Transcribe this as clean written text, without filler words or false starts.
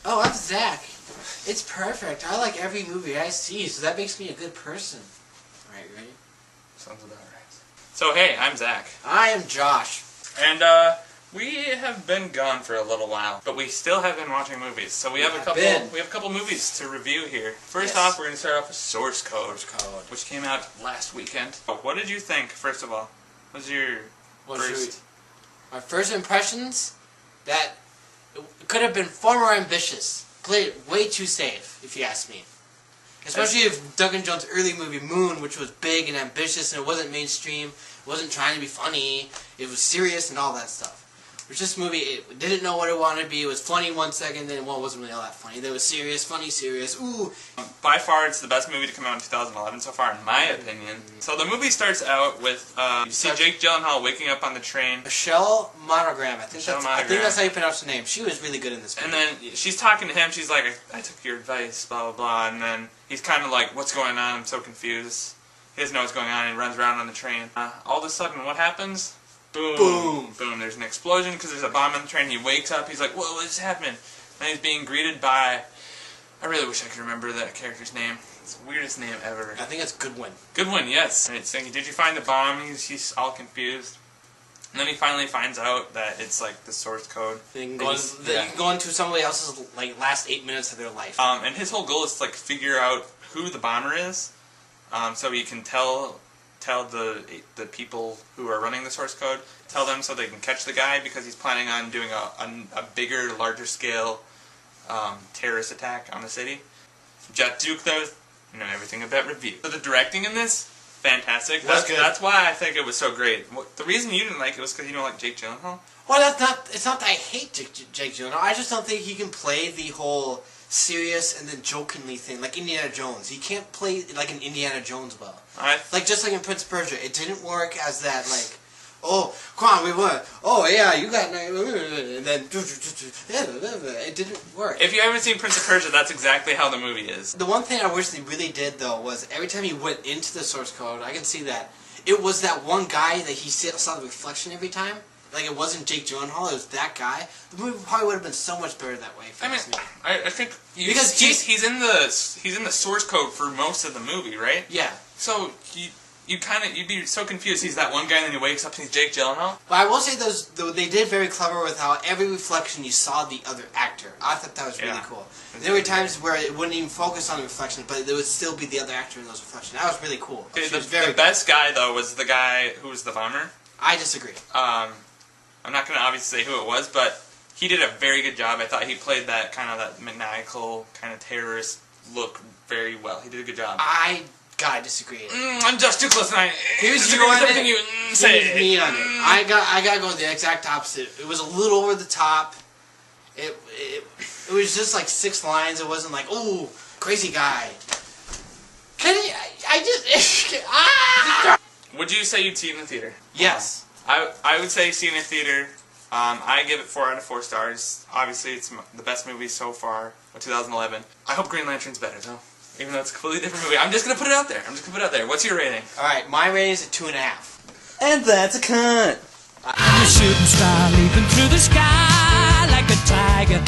Oh, I'm Zach. It's perfect. I like every movie I see, so that makes me a good person. Alright, ready? Sounds about right. So, hey, I'm Zach. I am Josh. And, we have been gone for a little while, but we still have been watching movies. So we have a couple movies to review here. First off, we're going to start off with Source Code, which came out last weekend. What did you think, first of all? What was your first... My first impressions? That it could have been far more ambitious. Played it way too safe, if you ask me. Especially if Duncan Jones' early movie, Moon, which was big and ambitious, and it wasn't mainstream, it wasn't trying to be funny, it was serious and all that stuff. Which this movie, it didn't know what it wanted to be. It was funny 1 second, then it wasn't really all that funny. Then it was serious, funny, serious. Ooh. By far, it's the best movie to come out in 2011 so far, in my opinion. So the movie starts out with you see Jake Gyllenhaal waking up on the train. Michelle Monogram. I think that's how you pronounce her name. She was really good in this movie. And then she's talking to him. She's like, "I took your advice, blah blah blah." And then he's kind of like, "What's going on? I'm so confused." He doesn't know what's going on. And he runs around on the train. All of a sudden, what happens? Boom. Boom. Boom. There's an explosion because there's a bomb on the train. He wakes up. He's like, whoa, what just happened? And he's being greeted by... I really wish I could remember that character's name. It's the weirdest name ever. I think it's Goodwin. Goodwin, yes. And it's saying, did you find the bomb? He's all confused. And then he finally finds out that it's like the source code. You can go into somebody else's last 8 minutes of their life. And his whole goal is to figure out who the bomber is, so he can tell the people who are running the source code, tell them so they can catch the guy, because he's planning on doing a bigger, larger scale terrorist attack on the city. Jet Duke, though, you know everything about review. So the directing in this, fantastic. That's why I think it was so great. The reason you didn't like it was because you don't like Jake Gyllenhaal? Well, it's not that I hate Jake Gyllenhaal. I just don't think he can play the whole serious and then jokingly thing, like Indiana Jones. He can't play like an Indiana Jones well. Just like in Prince of Persia, it didn't work as that oh, come on, we won. Oh yeah, you got, and then it didn't work. If you haven't seen Prince of Persia, that's exactly how the movie is. The one thing I wish they really did though was every time he went into the source code, I can see that it was that one guy that he saw the reflection every time. Like, it wasn't Jake Gyllenhaal, it was that guy. The movie probably would have been so much better that way. I think because he's in the source code for most of the movie, right? Yeah. So you'd be so confused. He's that one guy, and then he wakes up and he's Jake Gyllenhaal. But I will say they did very clever with how every reflection you saw the other actor. I thought that was really cool. There were times where it wouldn't even focus on the reflection, but there would still be the other actor in those reflections. That was really cool. The best guy though was the guy who was the bomber. I disagree. I'm not going to obviously say who it was, but he did a very good job. I thought he played that maniacal, kind of terrorist look very well. He did a good job. I disagree. I'm just too close tonight. Here's me on it. I gotta go the exact opposite. It was a little over the top. It was just like 6 lines. It wasn't like, ooh, crazy guy. Would you say you'd see it in the theater? Yes. I would say see it in the theater. I give it 4 out of 4 stars. Obviously, it's the best movie so far of 2011. I hope Green Lantern's better, though. Even though it's a completely different movie. I'm just going to put it out there. What's your rating? Alright, my rating is a 2.5. And that's a cunt. I'm a shooting star leaping through the sky like a tiger.